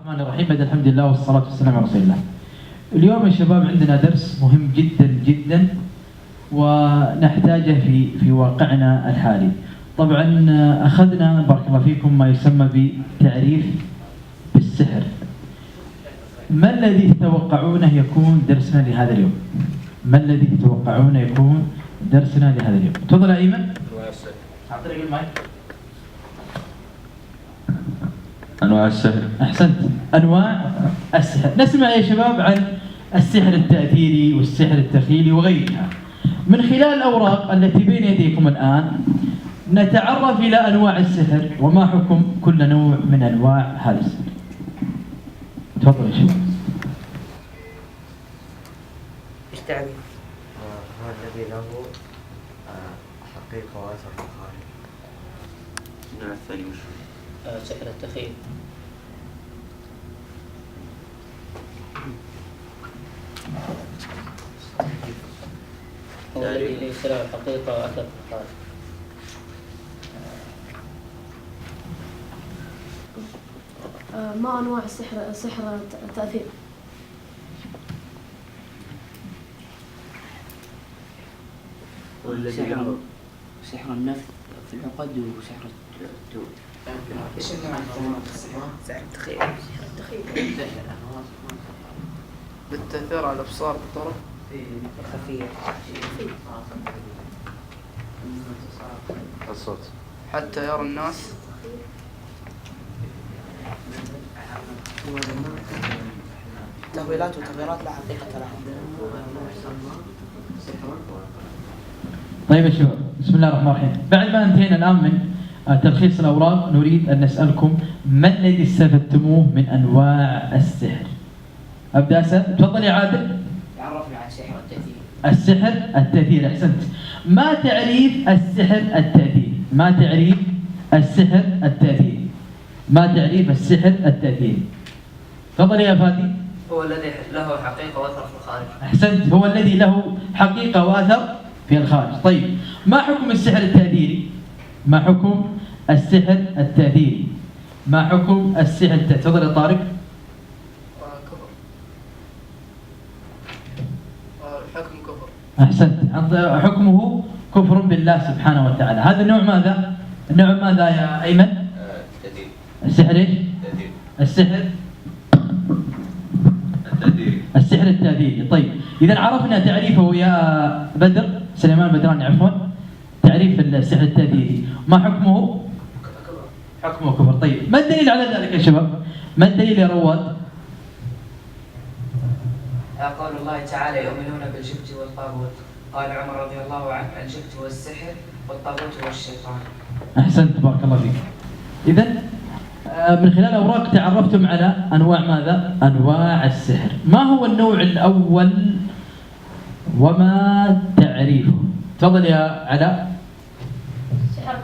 الرحمن الرحيم. بدأ الحمد لله والصلاة والسلام على رسول الله. اليوم يا شباب عندنا درس مهم جدا جدا ونحتاجه في واقعنا الحالي. طبعا أخذنا بارك الله فيكم ما يسمى بتعريف بالسحر. ما الذي تتوقعونه يكون درسنا لهذا اليوم؟ ما الذي تتوقعون يكون درسنا لهذا اليوم؟ تفضل يا أيمن. أعطيك المايك. أنواع السحر. أحسنت، أنواع السحر. نسمع يا شباب عن السحر التأثيري والسحر التخيلي وغيرها. من خلال الأوراق التي بين يديكم الآن نتعرف إلى أنواع السحر وما حكم كل نوع من أنواع هذا السحر. تفضل يا شباب. ايش تعريف؟ هو الذي له حقيقة وأثر في الخارج. النوع الثاني وش هو؟ سحر التخيل. هو الذي ليس له حقيقة وأثر في الخارج. ما أنواع السحر التأثير؟ والذي له سحر النفث في العقد وسحر التوت. ايش النوع الثاني من السحر؟ سحر التخيل. بالتأثير على الأبصار بطرق خفية. الصوت حتى يرى الناس. تهويلات وتغييرات لا حقيقة لها. طيب يا شباب، بسم الله الرحمن الرحيم. بعد ما انتهينا الآن من تلخيص الأوراق نريد أن نسألكم ما الذي استفدتموه من أنواع السحر؟ أبدأ أسأل. تفضل يا عادل. تعرفنا عن سحر التأثير. السحر التأثير، أحسنت. ما تعريف السحر التأثير؟ ما تعريف السحر التأثير؟ ما تعريف السحر التأثير؟ تفضل يا فادي. هو الذي له حقيقة وأثر في الخارج. أحسنت، هو الذي له حقيقة وأثر في الخارج. طيب ما حكم السحر التأثيري؟ ما حكم السحر التأثيري؟ ما حكم السحر التأثيري؟ تفضل يا طارق. حكم كفر. أحسنت، حكمه كفر بالله سبحانه وتعالى. هذا نوع ماذا؟ نوع ماذا يا أيمن؟ التأثير. السحر إيش؟ التأثير. السحر التأثيري. السحر التأثيري. طيب إذا عرفنا تعريفه يا بدر، سليمان بدراني عفوا، تعريف السحر التأثيري، ما حكمه؟ حكمه كفر. طيب ما الدليل على ذلك يا شباب؟ ما الدليل يا رواد؟ قول الله تعالى يؤمنون بالجبت والطاغوت. قال عمر رضي الله عنه الجبت والسحر والطاغوت والشيطان. أحسنت، بارك الله فيك. إذا من خلال الأوراق تعرفتم على أنواع ماذا؟ أنواع السحر. ما هو النوع الأول وما تعريفه؟ تفضل يا علاء. سحر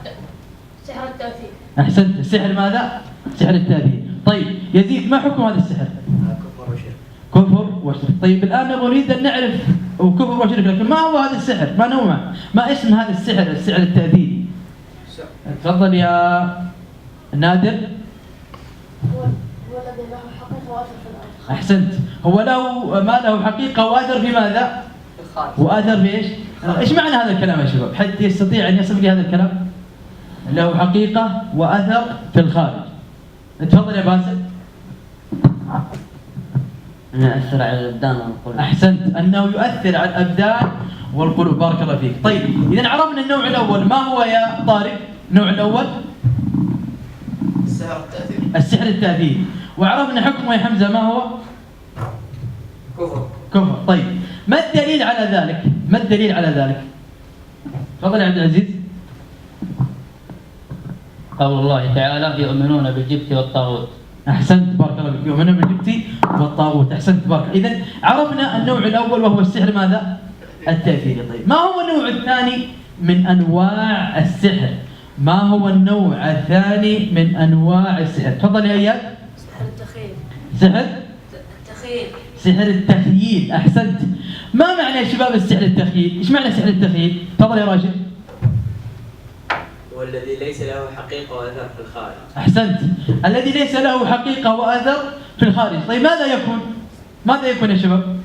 التأثير. أحسنت، السحر ماذا؟ سحر التأثير. طيب يزيد، ما حكم هذا السحر؟ كفر وشرك. كفر وشرك. طيب الآن نريد أن نعرف كفر وشرك، لكن ما هو هذا السحر؟ ما نوعه؟ ما اسم هذا السحر؟ السحر التأثيري. تفضل يا نادر. هو الذي له حقيقة وأثر في الأرض. أحسنت، هو له ما له حقيقة وأثر في ماذا؟ وأثر في إيش؟ إيش معنى هذا الكلام يا شباب؟ حد يستطيع أن يصف لي هذا الكلام؟ له حقيقة وأثر في الخارج. تفضل يا باسل. أنه يؤثر على الأبدان والقلوب. أحسنت، أنه يؤثر على الأبدان والقلوب. بارك الله فيك. طيب إذا عرفنا النوع الأول، ما هو يا طارق؟ النوع الأول السحر التأثير. السحر التأثيري. وعرفنا حكمه يا حمزة، ما هو؟ كفر. كفر. طيب ما الدليل على ذلك؟ ما الدليل على ذلك؟ تفضل يا عبد العزيز. قول الله تعالى يؤمنون بالجبت والطاغوت. أحسنت، بارك الله فيك. يؤمنون بالجبت والطاغوت. أحسنت، بارك. إذا عرفنا النوع الأول وهو السحر ماذا؟ التأثيري. طيب ما هو النوع الثاني من أنواع السحر؟ ما هو النوع الثاني من أنواع السحر؟ تفضل يا إياد. سحر التخيل. سحر التخيل. سحر التخييل. أحسنت. ما معنى يا شباب السحر التخييل؟ إيش معنى سحر التخييل؟ تفضل يا راشد. هو الذي ليس له حقيقة وأثر في الخارج. أحسنت، الذي ليس له حقيقة وأثر في الخارج. طيب ماذا يكون؟ ماذا يكون يا شباب؟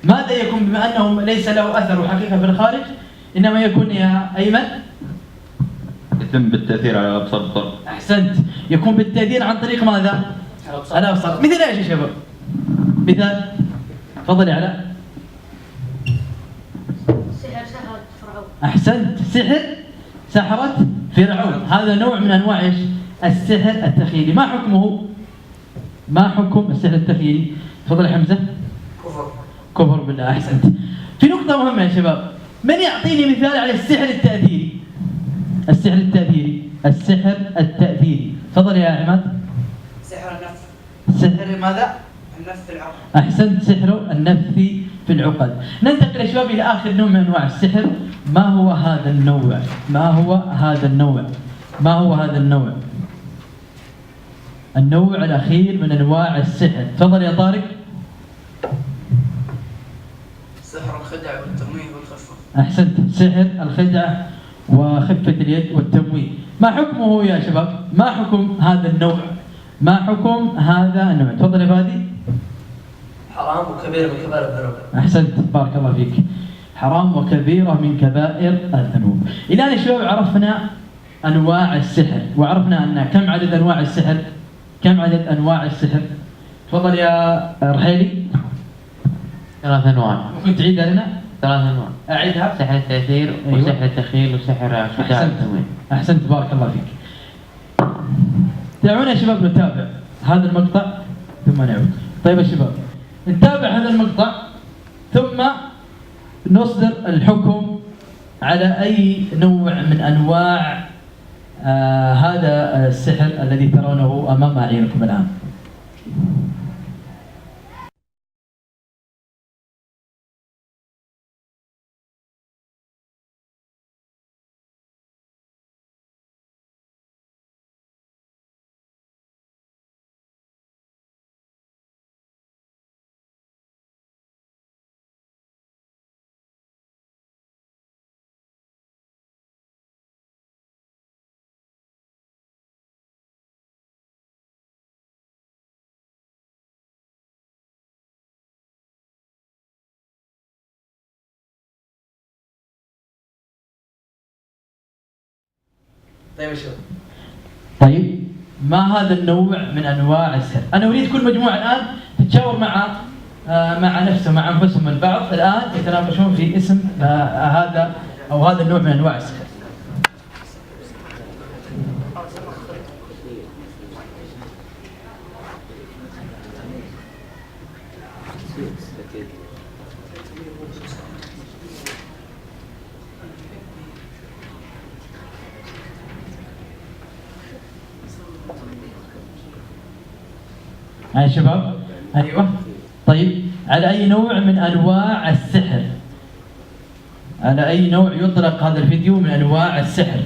ماذا يكون بما أنه ليس له أثر وحقيقة في الخارج؟ إنما يكون يا أيمن؟ يتم بالتأثير على أبصار الطرف. أحسنت، يكون بالتأثير عن طريق ماذا؟ الأبصار. مثل إيش يا شباب؟ مثال، تفضل يا علاء. سحر سحرة فرعون. أحسنت، سحر سحرة فرعون، هذا نوع من أنواع إيش؟ السحر التخيلي. ما حكمه؟ ما حكم السحر التخيلي؟ تفضل يا حمزة. كفر بالله. أحسنت. في نقطة مهمة يا شباب، من يعطيني مثال على السحر التأثيري؟ السحر التأثيري، السحر التأثيري، تفضل يا عماد. سحر النفس. سحر ماذا؟ النفس في العقل. أحسنت، سحر النفث في العقد. ننتقل يا شباب إلى آخر نوع من أنواع السحر. ما هو هذا النوع؟ ما هو هذا النوع؟ ما هو هذا النوع؟ النوع الأخير من أنواع السحر، تفضل يا طارق. سحر الخدع والتمويه والخفة. أحسنت، سحر الخدعة وخفة اليد والتمويه. ما حكمه يا شباب؟ ما حكم هذا النوع؟ ما حكم هذا النوع؟ تفضل يا فادي. حرام وكبيرة من كبائر الذنوب. أحسنت، بارك الله فيك. حرام وكبيرة من كبائر الذنوب. الآن يا شباب عرفنا أنواع السحر، وعرفنا أن كم عدد أنواع السحر؟ كم عدد أنواع السحر؟ تفضل يا رحيلي. 3 أنواع. ممكن تعيدها لنا؟ 3 أنواع. أعيدها. سحر التأثير وسحر التخيل وسحر الخداع والتمويه. أحسنت، بارك الله فيك. دعونا يا شباب نتابع هذا المقطع ثم نعود. طيب يا شباب، نتابع هذا المقطع ثم نصدر الحكم على أي نوع من أنواع هذا السحر الذي ترونه أمام أعينكم الآن. طيب يا شباب، طيب ما هذا النوع من انواع السحر؟ انا اريد كل مجموعه الان تتشاور مع نفسهم، مع انفسهم. البعض الان يتناقشون في اسم هذا او هذا النوع من انواع السحر. يا شباب، ايوه. طيب على اي نوع من انواع السحر؟ على اي نوع يطلق هذا الفيديو من انواع السحر؟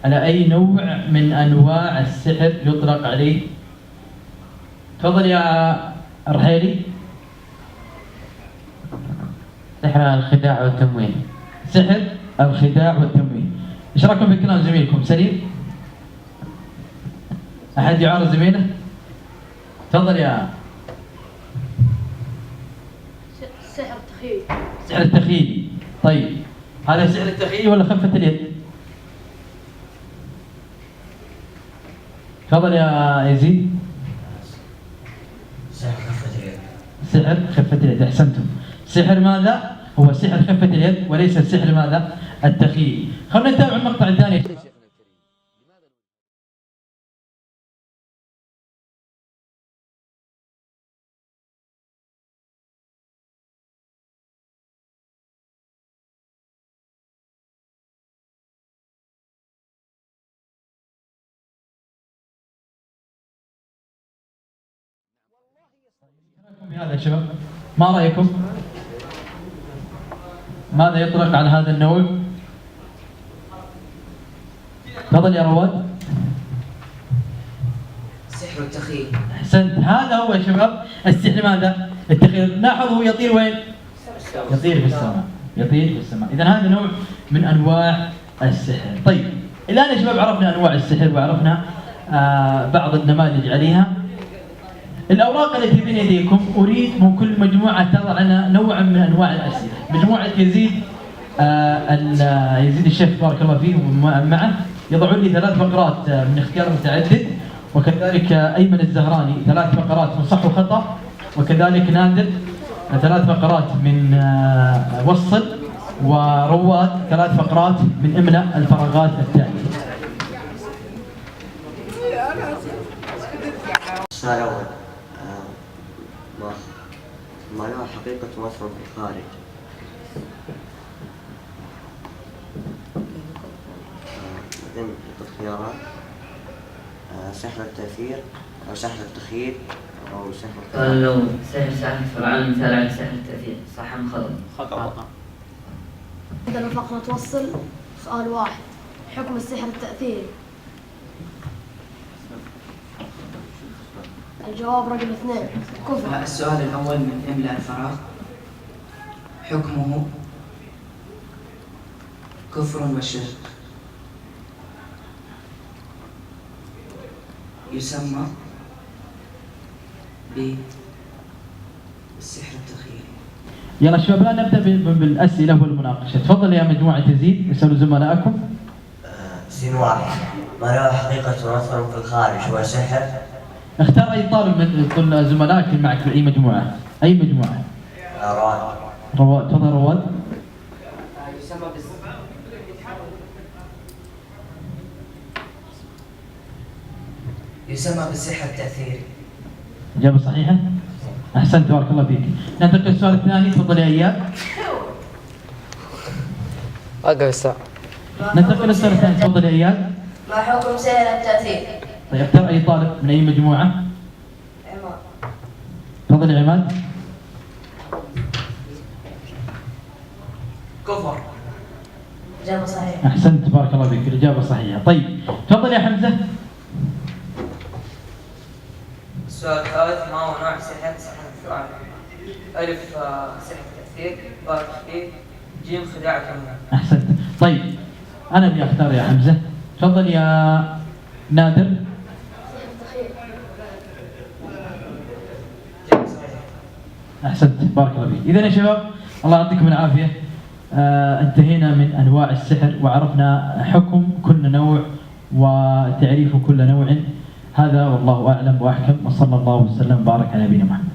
على اي نوع من انواع السحر يطلق عليه؟ تفضل يا رحيلي. سحر الخداع والتمويه. سحر الخداع والتمويه. ايش رايكم في كلام زميلكم؟ سليم؟ احد يعارض زميله؟ تفضل يا. سحر التخيل. سحر التخيلي. طيب هذا سحر التخيلي ولا خفة اليد؟ تفضل يا يزيد. سحر خفة اليد. سحر خفة اليد، احسنتم. سحر ماذا؟ هو سحر خفة اليد وليس السحر ماذا؟ التخيلي. خلونا نتابع المقطع الثاني. بهذا يا شباب، ما رأيكم؟ ماذا يطلق على هذا النوع؟ تفضل يا رواد. سحر التخيل. احسنت، هذا هو يا شباب السحر ماذا؟ التخيل. لاحظوا يطير وين؟ يطير في السماء. يطير في السماء. إذا هذا نوع من أنواع السحر. طيب الآن يا شباب عرفنا أنواع السحر وعرفنا بعض النماذج عليها. الأوراق التي بين يديكم أريد من كل مجموعة تضع لنا نوعا من أنواع الأسئلة. مجموعة يزيد يزيد الشيخ بارك الله فيه ومعه يضعون لي 3 فقرات من اختيار متعدد، وكذلك أيمن الزهراني 3 فقرات من صح وخطأ، وكذلك نادر 3 فقرات من وصل، ورواد 3 فقرات من املأ الفراغات التالية. السؤال الأول، ما له حقيقة مصر في الخارج؟ بعدين الخيارات سحر التأثير أو سحر التخيل أو سحر قال لو سحر فرعون مثال على سحر التأثير، صح أم خطأ؟ خطأ. عندنا فقرة توصل. سؤال 1، حكم السحر التأثيري. الجواب رقم 2، كفر. السؤال الأول من إملاء الفراغ، حكمه كفر وشرك، يسمى بالسحر التخيلي. يلا شباب الآن نبدأ بالأسئلة والمناقشة. تفضل يا مجموعة يزيد اسألوا زملائكم. سين 1، ما له حقيقة مصر في الخارج هو سحر؟ اختار أي طالب من زملائك معك في أي مجموعة. أي مجموعة؟ رواد. رواد، تفضل رواد. يسمى بالسحر التأثيري. إجابة صحيحة؟ أحسنت بارك الله فيك. ننتقل للسؤال الثاني. تفضل يا إياد. وقف السؤال. ننتقل للسؤال الثاني. تفضل يا إياد. ما حكم سحر التأثير؟ طيب اختار أي طالب من أي مجموعة. عماد. تفضل يا عماد. كفر. إجابة صحيحة. أحسنت بارك الله فيك، الإجابة صحيحة. طيب تفضل يا حمزة. السؤال الثالث، ما هو نوع سحر الفرعون؟ ألف سحر التأثير، باء التخيل، جيم خداع الكلمات. أحسنت. طيب أنا اللي أختار يا حمزة. تفضل يا نادر. أحسنت بارك الله فيك. إذا يا شباب الله يعطيكم العافية، انتهينا من أنواع السحر وعرفنا حكم كل نوع وتعريف كل نوع. هذا والله أعلم وأحكم، وصلى الله وسلم وبارك على نبينا محمد.